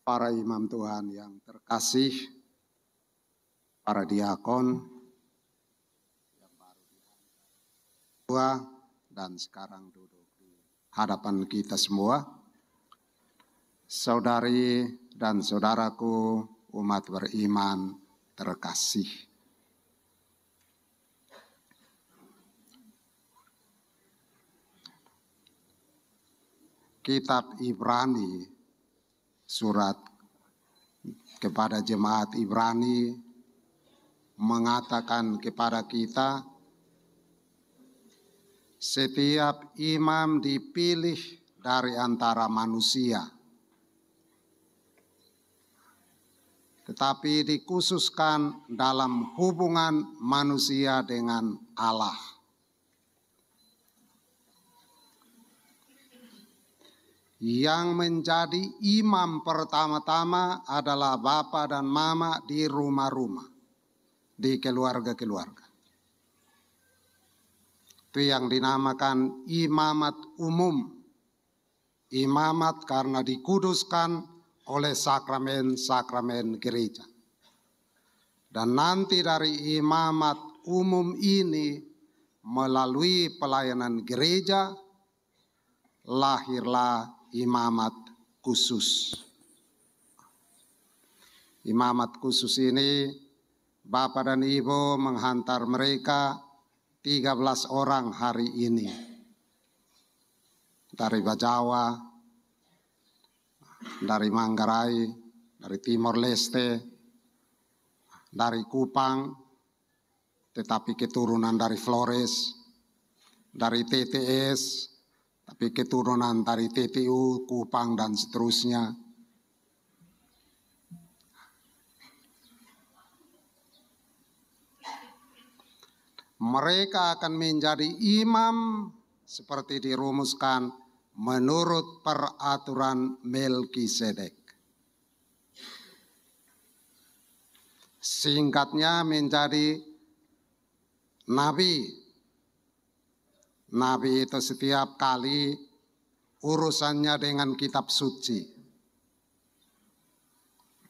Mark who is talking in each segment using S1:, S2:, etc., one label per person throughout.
S1: Para imam Tuhan yang terkasih, para diakon yang baru diangkat dan sekarang duduk di hadapan kita semua, saudari dan saudaraku umat beriman terkasih. Kitab Ibrani, surat kepada jemaat Ibrani mengatakan kepada kita, setiap imam dipilih dari antara manusia, tetapi dikhususkan dalam hubungan manusia dengan Allah. Yang menjadi imam pertama-tama adalah bapa dan mama di rumah-rumah, di keluarga-keluarga. Itu yang dinamakan imamat umum. Imamat karena dikuduskan oleh sakramen-sakramen gereja. Dan nanti dari imamat umum ini melalui pelayanan gereja lahirlah imamat khusus. Imamat khusus ini Bapak dan Ibu menghantar mereka 13 orang hari ini. Dari Bajawa, dari Manggarai, dari Timor Leste, dari Kupang, tetapi keturunan dari Flores, dari TTS, tapi keturunan dari TTU, Kupang, dan seterusnya. Mereka akan menjadi imam seperti dirumuskan menurut peraturan Melkisedek. Singkatnya menjadi nabi. Nabi itu setiap kali urusannya dengan kitab suci.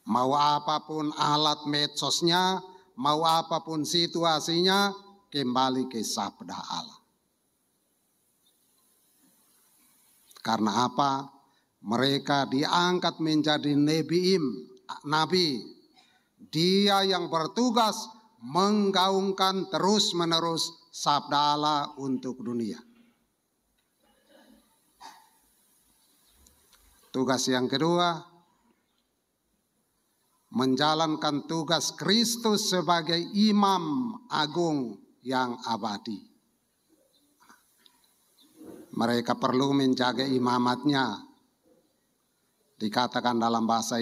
S1: Mau apapun alat medsosnya, mau apapun situasinya, kembali ke sabda Allah. Karena apa? Mereka diangkat menjadi nabi. Dia yang bertugas menggaungkan terus-menerus sabda Allah untuk dunia. Tugas yang kedua, menjalankan tugas Kristus sebagai imam agung yang abadi. Mereka perlu menjaga imamatnya. Dikatakan dalam bahasa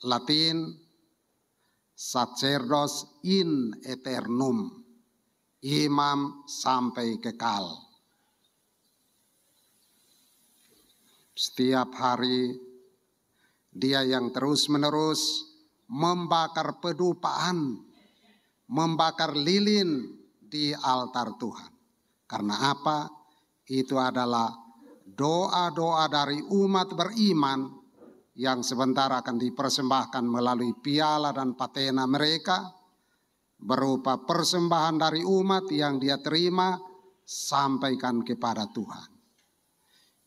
S1: Latin, sacerdos in aeternum, imam sampai kekal. Setiap hari dia yang terus-menerus membakar pedupaan, membakar lilin di altar Tuhan. Karena apa? Itu adalah doa-doa dari umat beriman yang sebentar akan dipersembahkan melalui piala dan patena mereka, berupa persembahan dari umat yang dia terima sampaikan kepada Tuhan.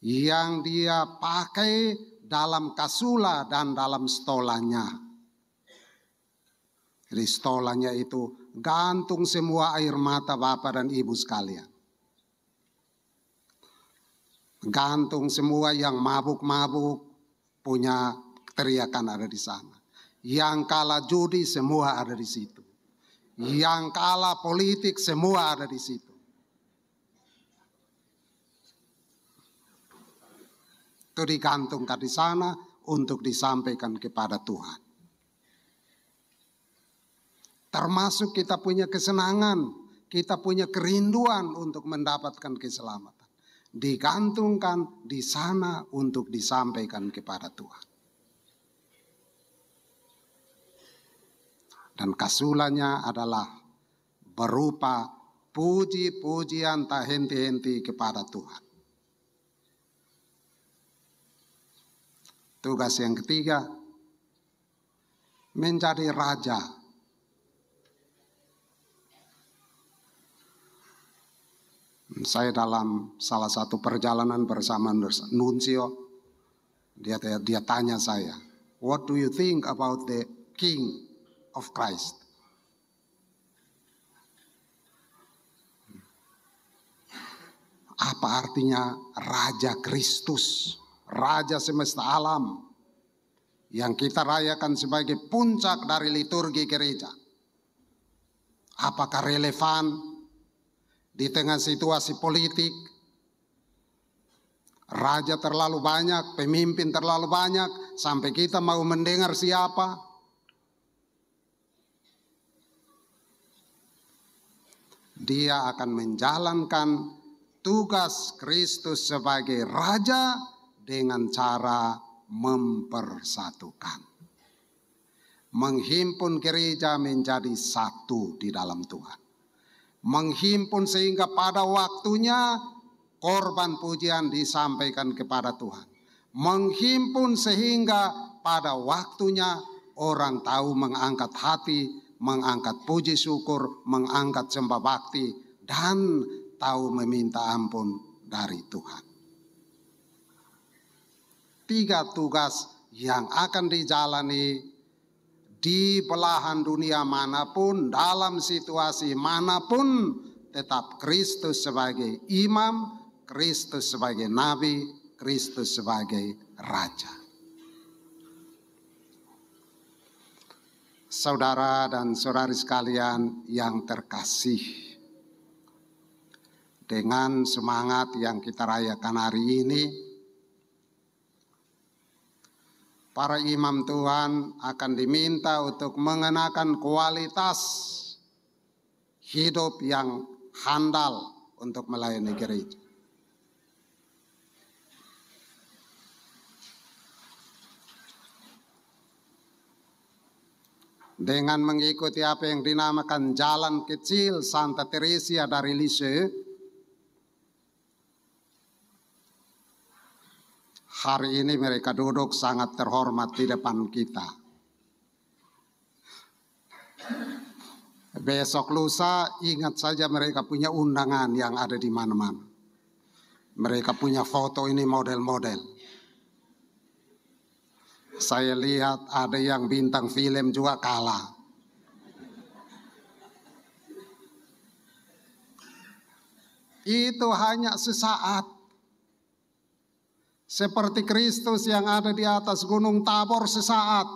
S1: Yang dia pakai dalam kasula dan dalam stolanya. Jadi stolanya itu gantung semua air mata Bapak dan Ibu sekalian. Gantung semua yang mabuk-mabuk punya teriakan ada di sana. Yang kalah judi semua ada di situ. Yang kalah politik semua ada di situ. Itu digantungkan di sana untuk disampaikan kepada Tuhan. Termasuk kita punya kesenangan, kita punya kerinduan untuk mendapatkan keselamatan. Digantungkan di sana untuk disampaikan kepada Tuhan. Dan kasulanya adalah berupa puji-pujian tak henti-henti kepada Tuhan. Tugas yang ketiga, menjadi raja. Saya dalam salah satu perjalanan bersama Nuncio, dia tanya saya, "What do you think about the King of Christ?" Apa artinya Raja Kristus, Raja semesta alam, yang kita rayakan sebagai puncak dari liturgi gereja? Apakah relevan di tengah situasi politik? Raja terlalu banyak, pemimpin terlalu banyak, sampai kita mau mendengar siapa? Dia akan menjalankan tugas Kristus sebagai Raja dengan cara mempersatukan, menghimpun gereja menjadi satu di dalam Tuhan, menghimpun sehingga pada waktunya korban pujian disampaikan kepada Tuhan, menghimpun sehingga pada waktunya orang tahu mengangkat hati, mengangkat puji syukur, mengangkat sembah bakti, dan tahu meminta ampun dari Tuhan. 3 tugas yang akan dijalani di belahan dunia manapun, dalam situasi manapun, tetap Kristus sebagai imam, Kristus sebagai nabi, Kristus sebagai raja. Saudara dan saudari sekalian yang terkasih, dengan semangat yang kita rayakan hari ini, para imam Tuhan akan diminta untuk mengenakan kualitas hidup yang handal untuk melayani gereja. Dengan mengikuti apa yang dinamakan jalan kecil Santa Teresia dari Lisieux, hari ini mereka duduk sangat terhormat di depan kita. Besok lusa ingat saja mereka punya undangan yang ada di mana-mana. Mereka punya foto ini model-model. Saya lihat ada yang bintang film juga kalah. Itu hanya sesaat. Seperti Kristus yang ada di atas Gunung Tabor sesaat.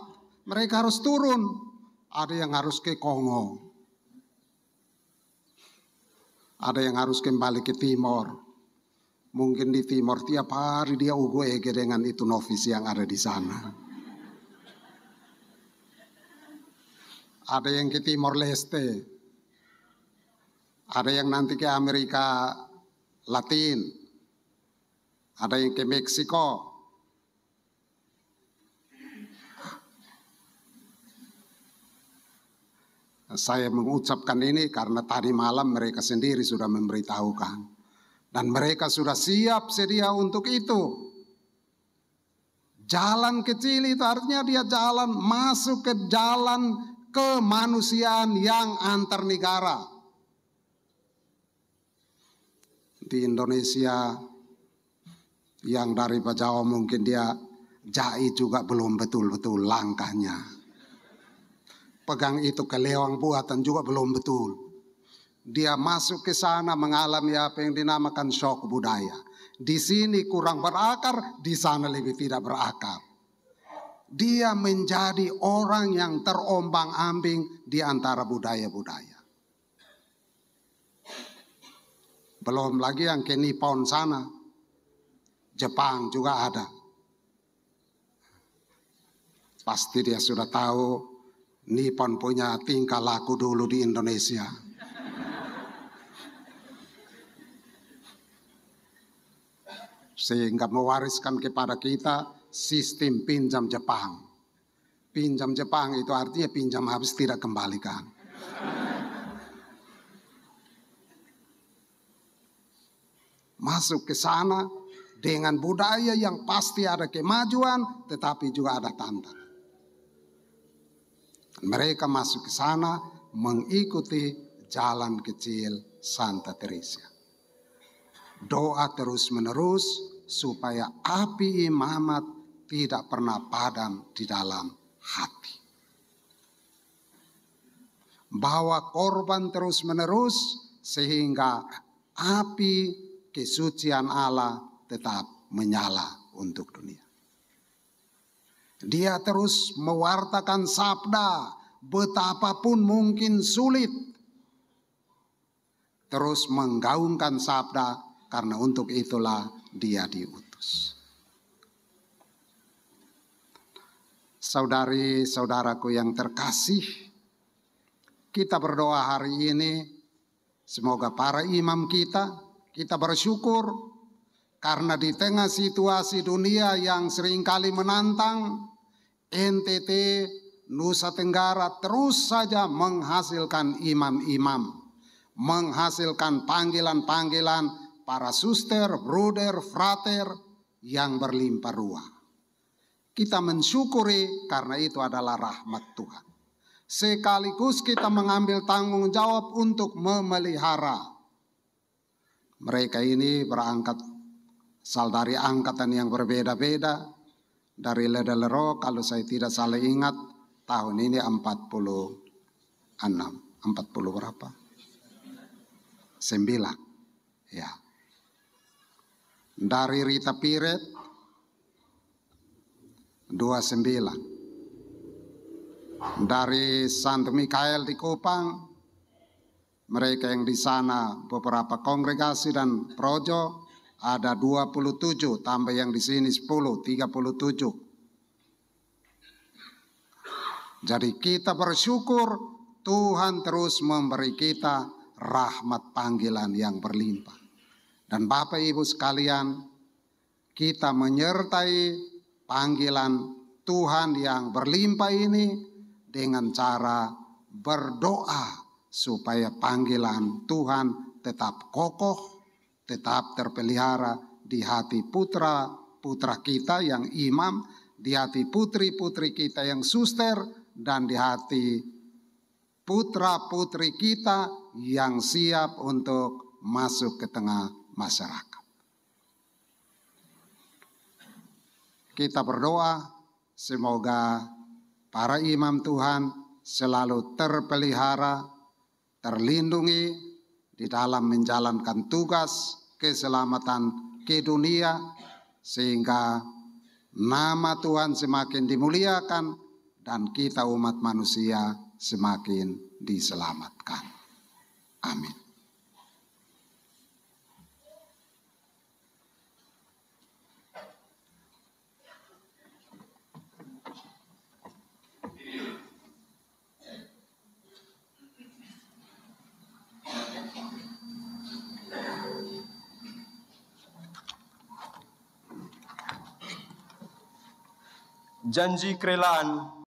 S1: Mereka harus turun. Ada yang harus ke Kongo. Ada yang harus kembali ke Timor. Mungkin di Timor tiap hari dia ugu-ege dengan itu novis yang ada di sana. Ada yang ke Timor Leste. Ada yang nanti ke Amerika Latin. Ada yang ke Meksiko. Saya mengucapkan ini karena tadi malam mereka sendiri sudah memberitahukan. Dan mereka sudah siap sedia untuk itu. Jalan kecil itu artinya dia jalan masuk ke jalan kemanusiaan yang antar negara. Di Indonesia yang dari Jawa mungkin dia jai juga belum betul-betul langkahnya. Pegang itu ke lewang buatan juga belum betul. Dia masuk ke sana mengalami apa yang dinamakan shock budaya. Di sini kurang berakar, di sana lebih tidak berakar. Dia menjadi orang yang terombang-ambing di antara budaya-budaya. Belum lagi yang ke Nippon sana. Jepang juga ada. Pasti dia sudah tahu Nippon punya tingkah laku dulu di Indonesia. Sehingga mewariskan kepada kita sistem pinjam Jepang. Pinjam Jepang itu artinya pinjam habis tidak kembalikan. Masuk ke sana dengan budaya yang pasti ada kemajuan, tetapi juga ada tantangan. Mereka masuk ke sana mengikuti jalan kecil Santa Teresa. Doa terus-menerus supaya api imamat tidak pernah padam di dalam hati. Bawa korban terus-menerus sehingga api kesucian Allah tetap menyala untuk dunia. Dia terus mewartakan sabda betapapun mungkin sulit. Terus menggaungkan sabda karena untuk itulah dia diutus. Saudari-saudaraku yang terkasih, kita berdoa hari ini semoga para imam kita bersyukur karena di tengah situasi dunia yang seringkali menantang, NTT Nusa Tenggara terus saja menghasilkan imam-imam, menghasilkan panggilan-panggilan para suster, bruder, frater yang berlimpah ruah. Kita mensyukuri karena itu adalah rahmat Tuhan. Sekaligus kita mengambil tanggung jawab untuk memelihara. Mereka ini berangkat dari angkatan yang berbeda-beda. Dari Ledalero kalau saya tidak salah ingat tahun ini 46. 40 berapa? 9. Ya. Dari Rita Piret 29. Dari Santo Mikael di Kupang, mereka yang di sana beberapa kongregasi dan projo ada 27, tambah yang di sini 10, 37. Jadi kita bersyukur Tuhan terus memberi kita rahmat panggilan yang berlimpah. Dan Bapak Ibu sekalian, kita menyertai panggilan Tuhan yang berlimpah ini dengan cara berdoa supaya panggilan Tuhan tetap kokoh, tetap terpelihara di hati putra-putra kita yang imam, di hati putri-putri kita yang suster, dan di hati putra-putri kita yang siap untuk masuk ke tengah masyarakat. Kita berdoa semoga para imam Tuhan selalu terpelihara, terlindungi di dalam menjalankan tugas keselamatan ke dunia, sehingga nama Tuhan semakin dimuliakan dan kita umat manusia semakin diselamatkan. Amin.
S2: Janji kerelaan